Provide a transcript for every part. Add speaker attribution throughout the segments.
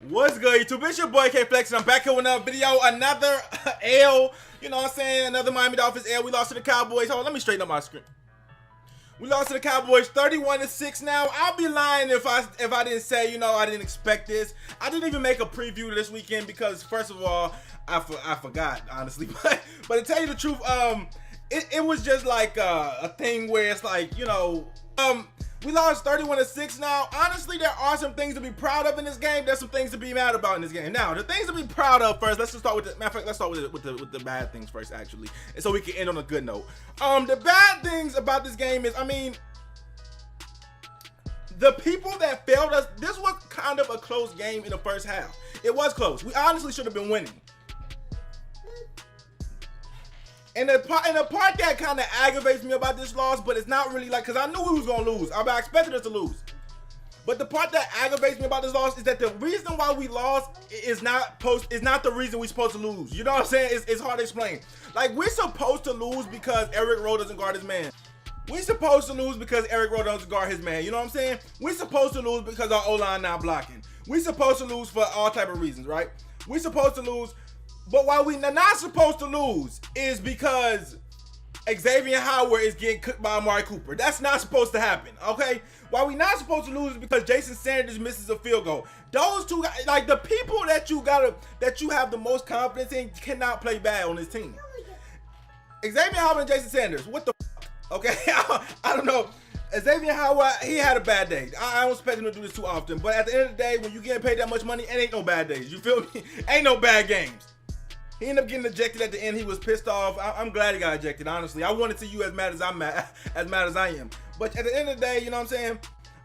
Speaker 1: What's good, YouTube? It's your boy K Flex, and I'm back here with another video, another L. You know what I'm saying? Another Miami Dolphins L. We lost to the Cowboys. Hold on, let me straighten up my screen. We lost to the Cowboys 31-6 now. I'll be lying if I didn't say, you know, I didn't expect this. I didn't even make a preview this weekend because, first of all, I forgot, honestly. But to tell you the truth, it was just like a thing where it's like, you know, we lost 31-6 now. Honestly, there are some things to be proud of in this game. There's some things to be mad about in this game. Now, the things to be proud of first, let's just start with the, matter of fact, let's start with the bad things first, actually. And so we can end on a good note. The bad things about this game is, I mean, the people that failed us, this was kind of a close game in the first half. It was close. We honestly should have been winning. And the part that kind of aggravates me about this loss, but it's not really like, because I knew we was going to lose. I expected us to lose. But the part that aggravates me about this loss is that the reason why we lost is not the reason we're supposed to lose. You know what I'm saying? It's hard to explain. Like, we're supposed to lose because Eric Rowe doesn't guard his man. We're supposed to lose because Eric Rowe doesn't guard his man. You know what I'm saying? We're supposed to lose because our O-line not blocking. We're supposed to lose for all type of reasons, right? We're supposed to lose. But why we're not supposed to lose is because Xavier Howard is getting cooked by Amari Cooper. That's not supposed to happen, okay? Why we not supposed to lose is because Jason Sanders misses a field goal. Those two guys, like the people that you have the most confidence in, cannot play bad on this team. Xavier Howard and Jason Sanders, what the fuck? Okay, I don't know. Xavier Howard, he had a bad day. I don't expect him to do this too often, but at the end of the day, when you getting paid that much money, it ain't no bad days. You feel me? Ain't no bad games. He ended up getting ejected at the end. He was pissed off. I'm glad he got ejected, honestly. I wanted to see you as mad as I am. But at the end of the day, you know what I'm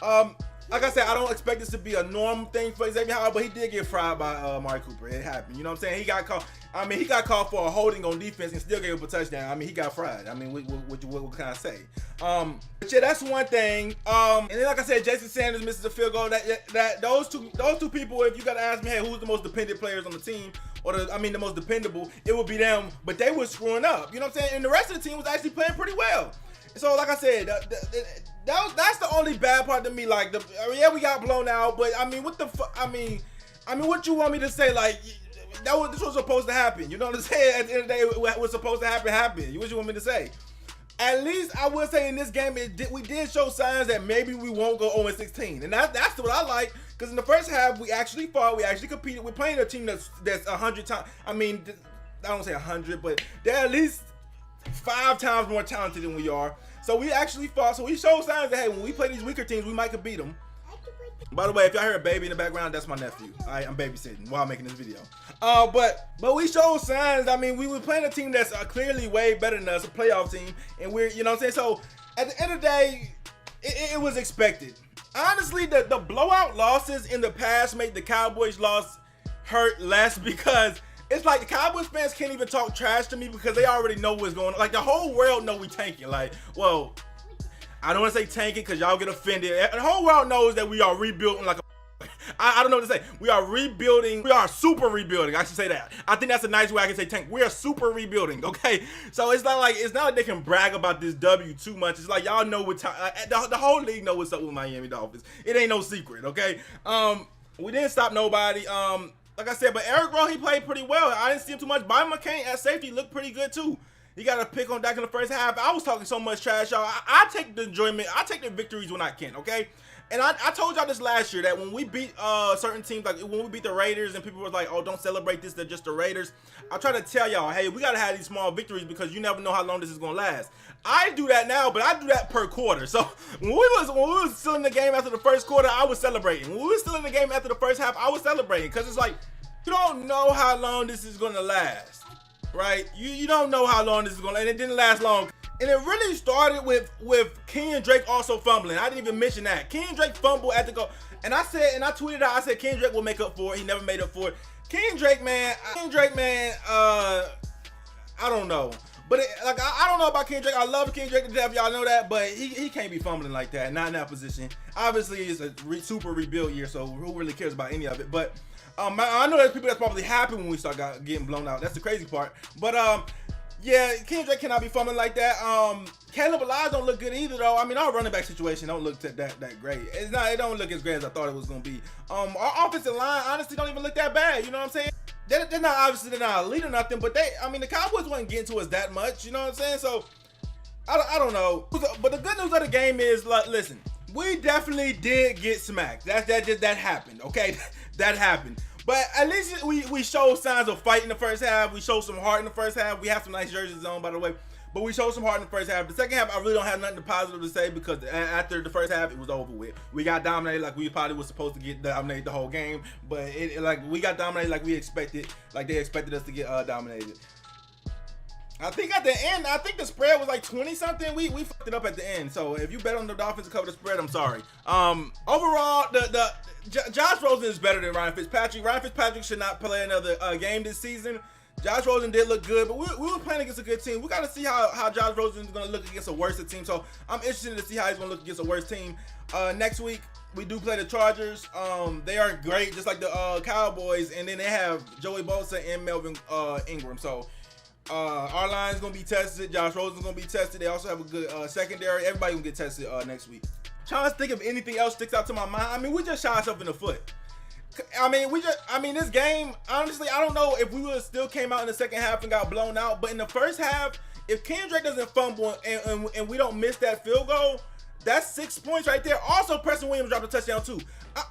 Speaker 1: saying? Like I said, I don't expect this to be a normal thing for Xavier Howard, but he did get fried by Amari Cooper. It happened. You know what I'm saying? He got called. I mean, he got called for a holding on defense and still gave up a touchdown. I mean, he got fried. I mean, what can I say? But yeah, that's one thing. And then, like I said, Jason Sanders misses a field goal. That those two people, if you got to ask me, hey, who's the most dependent players on the team? Or the most dependable, it would be them, but they were screwing up. You know what I'm saying? And the rest of the team was actually playing pretty well. So, like I said, that's the only bad part to me. Like, yeah, we got blown out, but I mean, what the fuck? I mean, what you want me to say? Like, this was supposed to happen. You know what I'm saying? At the end of the day, what was supposed to happen. What you want me to say? At least I would say in this game, we did show signs that maybe we won't go 0-16, and that's what I like. Because in the first half, we actually fought, we actually competed. We're playing a team that's 100 times. I mean, I don't say 100, but they're at least 5 times more talented than we are. So we actually fought. So we showed signs that hey, when we play these weaker teams, we might could beat them. By the way, if y'all hear a baby in the background, that's my nephew. I'm babysitting while making this video. But we showed signs. I mean, we were playing a team that's clearly way better than us, a playoff team, and we're, you know what I'm saying. So at the end of the day, it was expected. Honestly, the blowout losses in the past make the Cowboys loss hurt less because it's like the Cowboys fans can't even talk trash to me because they already know what's going on. Like, the whole world know we tanking. Like, well, I don't want to say tanking because y'all get offended. The whole world knows that we are rebuilding like a... I don't know what to say. We are rebuilding. We are super rebuilding. I should say that. I think that's a nice way I can say tank. We are super rebuilding, okay? So it's not like they can brag about this W too much. It's like y'all know what the whole league know what's up with Miami Dolphins. It ain't no secret, okay? We didn't stop nobody. Like I said, but Eric Rowe, he played pretty well. I didn't see him too much. Byron McCain at safety looked pretty good too. He got a pick on Dak in the first half. I was talking so much trash, y'all. I take the enjoyment. I take the victories when I can, okay? And I told y'all this last year that when we beat certain teams, like when we beat the Raiders and people were like, oh, don't celebrate this, they're just the Raiders. I try to tell y'all, hey, we got to have these small victories because you never know how long this is going to last. I do that now, but I do that per quarter. So when we was still in the game after the first quarter, I was celebrating. When we were still in the game after the first half, I was celebrating because it's like, you don't know how long this is going to last, right? You don't know how long this is going to last, and it didn't last long. And it really started with Kenyon Drake also fumbling. I didn't even mention that. Kenyon Drake fumbled at the goal. And I tweeted out, I said Kenyon Drake will make up for it. He never made up for it. Kenyon Drake, man, I don't know. But I don't know about Kenyon Drake. I love Kenyon Drake to death, y'all know that. But he can't be fumbling like that, not in that position. Obviously, it's a super rebuild year, so who really cares about any of it? But I know there's people that's probably happy when we start getting blown out. That's the crazy part. But Yeah, Kendrick cannot be fumbling like that. Caleb Elias don't look good either, though. I mean, our running back situation don't look that great. It don't look as great as I thought it was gonna be. Our offensive line honestly don't even look that bad. You know what I'm saying? They're not obviously they're not a lead or nothing, but the Cowboys wasn't getting to us that much. You know what I'm saying? So I don't know. But the good news of the game is, like, listen, we definitely did get smacked. That happened. Okay, that happened. But at least we showed signs of fight in the first half. We showed some heart in the first half. We have some nice jerseys on, by the way. But we showed some heart in the first half. The second half, I really don't have nothing positive to say because after the first half, it was over with. We got dominated like we probably was supposed to get dominated the whole game. But we got dominated like we expected. Like they expected us to get dominated. I think at the end, the spread was like 20-something. We fucked it up at the end. So if you bet on the Dolphins to cover the spread, I'm sorry. Overall, Josh Rosen is better than Ryan Fitzpatrick. Ryan Fitzpatrick should not play another game this season. Josh Rosen did look good, but we were playing against a good team. We got to see how Josh Rosen is going to look against a worse team. So I'm interested to see how he's going to look against a worse team. Next week, we do play the Chargers. They aren't great, just like the Cowboys. And then they have Joey Bosa and Melvin Ingram. So our line is going to be tested. Josh Rosen's going to be tested. They also have a good secondary. Everybody going to get tested next week. Trying to think if anything else sticks out to my mind. I mean, we just shot ourselves in the foot. I mean, this game, honestly, I don't know if we would have still came out in the second half and got blown out. But in the first half, if Kendrick doesn't fumble and we don't miss that field goal, that's 6 points right there. Also, Preston Williams dropped a touchdown too.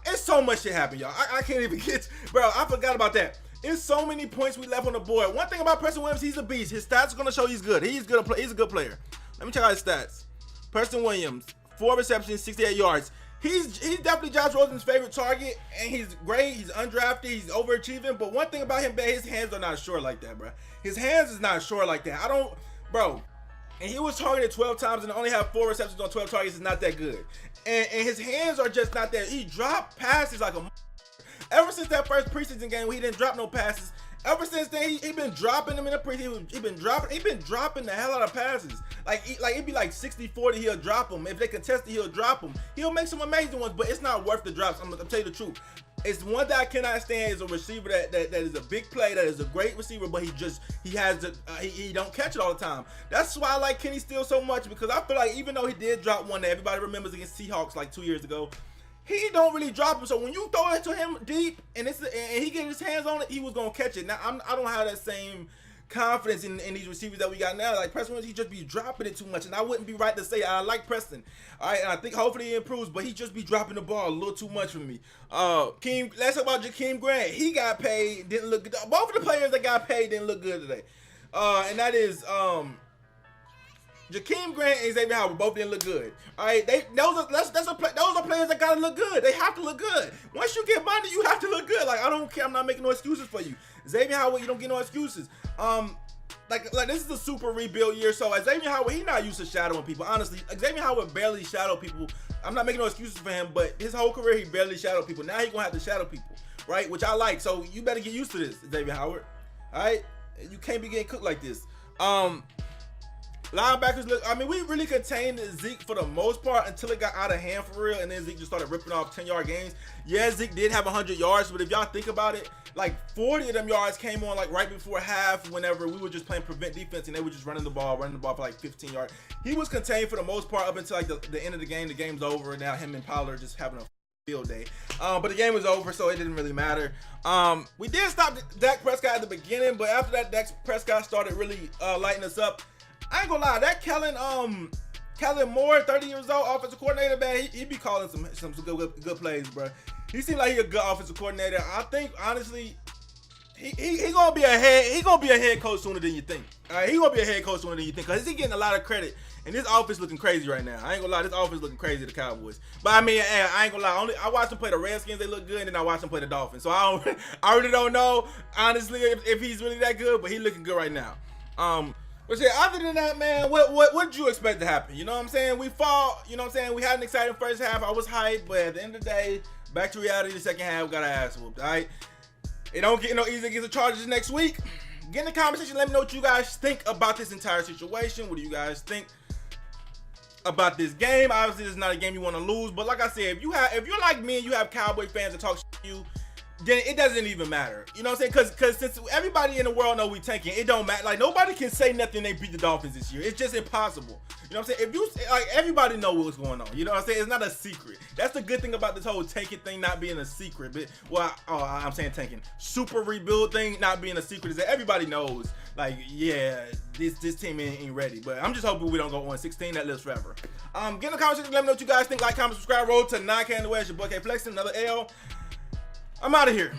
Speaker 1: It's so much shit happened, y'all. I can't even get, bro. I forgot about that. It's so many points we left on the board. One thing about Preston Williams, he's a beast. His stats are gonna show he's good. He's good. He's a good player. Let me check out his stats. Preston Williams, 4 receptions, 68 yards. He's definitely Josh Rosen's favorite target, and he's great. He's undrafted. He's overachieving. But one thing about him, his hands are not short like that, bro. His hands is not short like that. Bro. And he was targeted 12 times and only have 4 receptions on 12 targets. Is not that good. And his hands are just not that. He dropped passes like a. Ever since that first preseason game, he didn't drop no passes. Ever since then, he been dropping them in the preseason. He been dropping the hell out of passes. Like it'd be like 60-40, he'll drop them. If they contest it, he'll drop them. He'll make some amazing ones, but it's not worth the drops. I'm gonna tell you the truth. It's one that I cannot stand is a receiver that is a big play, that is a great receiver, but he don't catch it all the time. That's why I like Kenny Steele so much, because I feel like even though he did drop one that everybody remembers against Seahawks like 2 years ago, he don't really drop him. So when you throw it to him deep and he get his hands on it, he was gonna catch it. Now I don't have that same confidence in these receivers that we got now. Like Preston, he just be dropping it too much, and I wouldn't be right to say I like Preston. All right, and I think hopefully he improves, but he just be dropping the ball a little too much for me. Let's talk about Jakeem Grant. He got paid, didn't look good. Both of the players that got paid didn't look good today. And that is Jakeem Grant and Xavier Howard both didn't look good. All right, those are players that gotta look good. They have to look good. Once you get money, you have to look good. Like I don't care. I'm not making no excuses for you. Xavier Howard, you don't get no excuses. Like this is a super rebuild year. So Xavier Howard, he not used to shadowing people. Honestly, Xavier Howard barely shadowed people. I'm not making no excuses for him, but his whole career he barely shadowed people. Now he gonna have to shadow people, right? Which I like. So you better get used to this, Xavier Howard. All right, you can't be getting cooked like this. Linebackers look. I mean, we really contained Zeke for the most part until it got out of hand for real, and then Zeke just started ripping off 10-yard games. Yeah, Zeke did have 100 yards, but if y'all think about it, like 40 of them yards came on like right before half, whenever we were just playing prevent defense, and they were just running the ball for like 15 yards. He was contained for the most part up until like the end of the game. The game's over, and now him and Pollard just having a field day. But the game was over, so it didn't really matter. We did stop Dak Prescott at the beginning, but after that, Dak Prescott started really lighting us up. I ain't gonna lie, that Kellen Moore, 30 years old, offensive coordinator, man, he be calling some good plays, bro. He seems like he a good offensive coordinator. I think honestly, he gonna be a head coach sooner than you think. All right, he gonna be a head coach sooner than you think, cause he getting a lot of credit, and this offense looking crazy right now. I ain't gonna lie, this offense looking crazy, the Cowboys. But I mean, I ain't gonna lie, I watched him play the Redskins, they look good, and then I watched him play the Dolphins. So I really don't know honestly if he's really that good, but he looking good right now. But yeah, other than that, man, what did you expect to happen? You know what I'm saying? We fought, you know what I'm saying? We had an exciting first half. I was hyped, but at the end of the day, back to reality, the second half, we got our ass whooped, all right? It don't get no easier against the Chargers next week. Get in the comment section, let me know what you guys think about this entire situation. What do you guys think about this game? Obviously, this is not a game you want to lose, but like I said, if you're like me and you have Cowboy fans that talk shit to you, then it doesn't even matter. You know what I'm saying? Because since everybody in the world know we tanking, it don't matter. Like, nobody can say nothing they beat the Dolphins this year. It's just impossible. You know what I'm saying? If you like, everybody know what's going on. You know what I'm saying? It's not a secret. That's the good thing about this whole tanking thing not being a secret. But I'm saying tanking, super rebuild thing not being a secret is that everybody knows. Like, yeah, this team ain't ready. But I'm just hoping we don't go 1-16. That lives forever. Get in the comment section. Let me know what you guys think. Like, comment, subscribe. Roll to 9K in the way. It's your boy K Flexing. Another L. I'm out of here.